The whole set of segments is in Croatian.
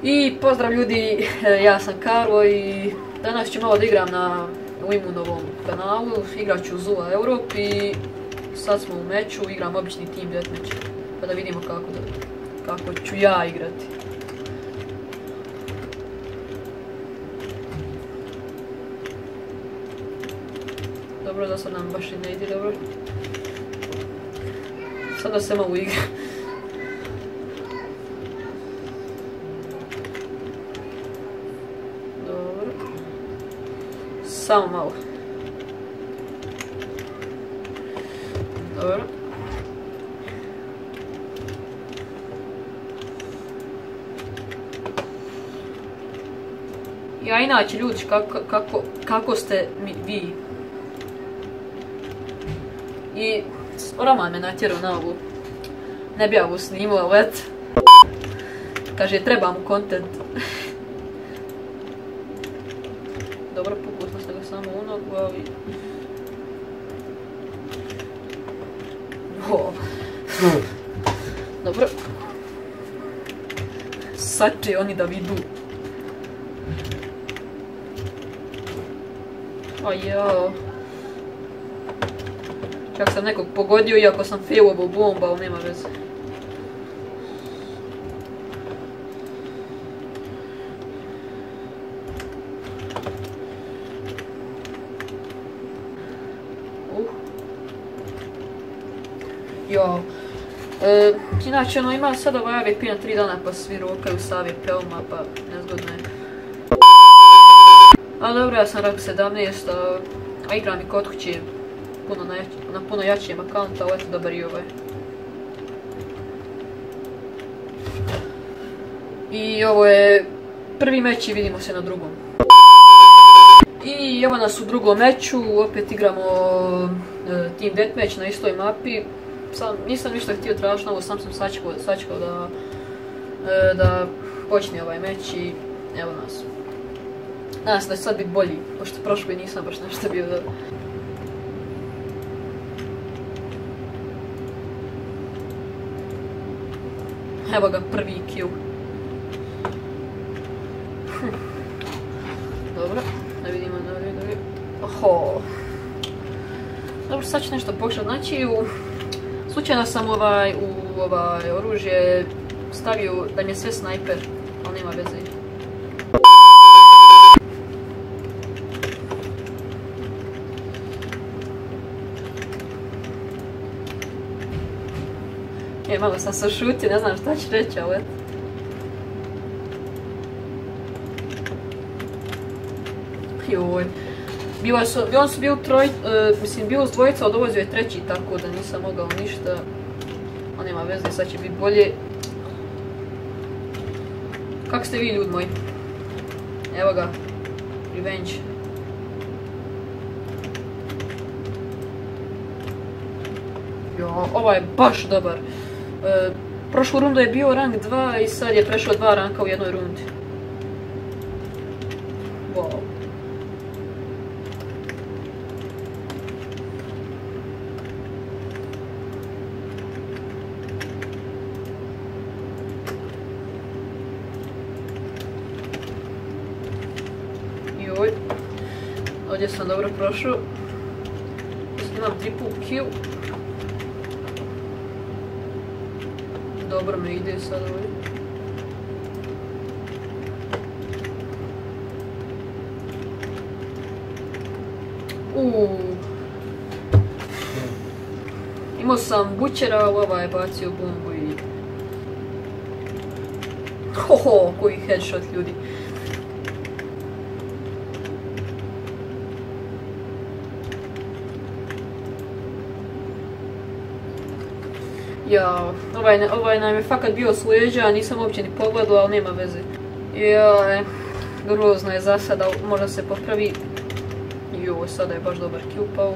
I pozdrav ljudi, ja sam Karlo i danas ću malo da igram u Imunovom kanalu, igrat ću Zula Europe i sad smo u meču, igram obični team deathmatch, pa da vidimo kako ću ja igrati. Dobro, da sad nam baš i ne ide dobro. Sada se malo igra. Dobro. Samo malo. Dobro. Ja inače ljudi, kako ste vi? I Roman me natjerao na ovu. Ne bi ja ovu snimao, ali et. Kaže, treba mu content. Dobro, pokutno ste ga samo u nogu, ali... Dobro. Sad će oni da vidu. Ajao. Čak sam nekog pogodio, iako sam failable bomba, ali nema veze. Jo. Inače, ima sad ovaj AVP na 3 dana pa svi rokaju s AVP-oma, pa nezgodno je. Ali dobro, ja sam rank 17, a igram i kod kuće na puno jačijem akaunta, ali eto dobar i ovaj. I ovo je prvi meč i vidimo se na drugom. I evo nas u drugom meču, opet igramo team deathmatch na istoj mapi. Nisam ništa htio tražiti novo, sam sačekao da počne ovaj meč i evo nas. Nadam se da će sad biti bolji, pošto prošli nisam baš nešto bio da... Evo ga, prvi kill. Dobro, da vidimo. Oho. Dobro, sad ću nešto pokušati. Znači, slučajno sam u ovaj oružje stavio da mi je sve snajper, ali nema veze. Malo sam se šutio, ne znam šta ću reći, ali eto. Joj. On su bio bilo s dvojica, ali dovozio je treći, tako da nisam mogao ništa. Ali nema veze, sad će biti bolje. Kako ste vi, ljudi moji? Evo ga. Revenge. Jo, ovaj je baš dobar. Prošlu rundu je bio rank 2 i sad je prešao 2 ranka u jednoj rundi. Wow. Joj. Ovdje sam dobro prošao. Imam triple kill. Dobro me ide sad ovdje. Imao sam bučera, ali ovaj je bacio bombu i... Hoho, koji headshot ljudi. Ja, ovaj nam je fakat bio s leđa, nisam uopće ni pogledao, ali nema veze. Jaj, grozno je za sada, možda se popravi. Joj, sada je baš dobar kill pao.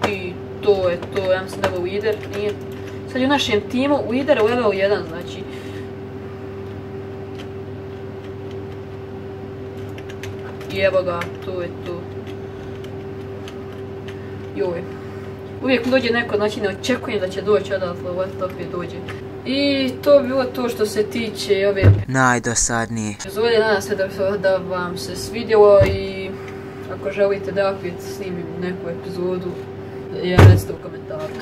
I to je to, ja mislim da je ovo lider, nije. Sad je u našem timu lider level 1, znači. I evo ga, tu je tu. Joj. Uvijek dođe neko, znači ne očekujem da će doći odatle, opet dođe. I to bi bilo to što se tiče ove najdosadnije epizode. Nadam se da vam se svidjelo i ako želite da opet snimim neku epizodu, ja recite u komentaru.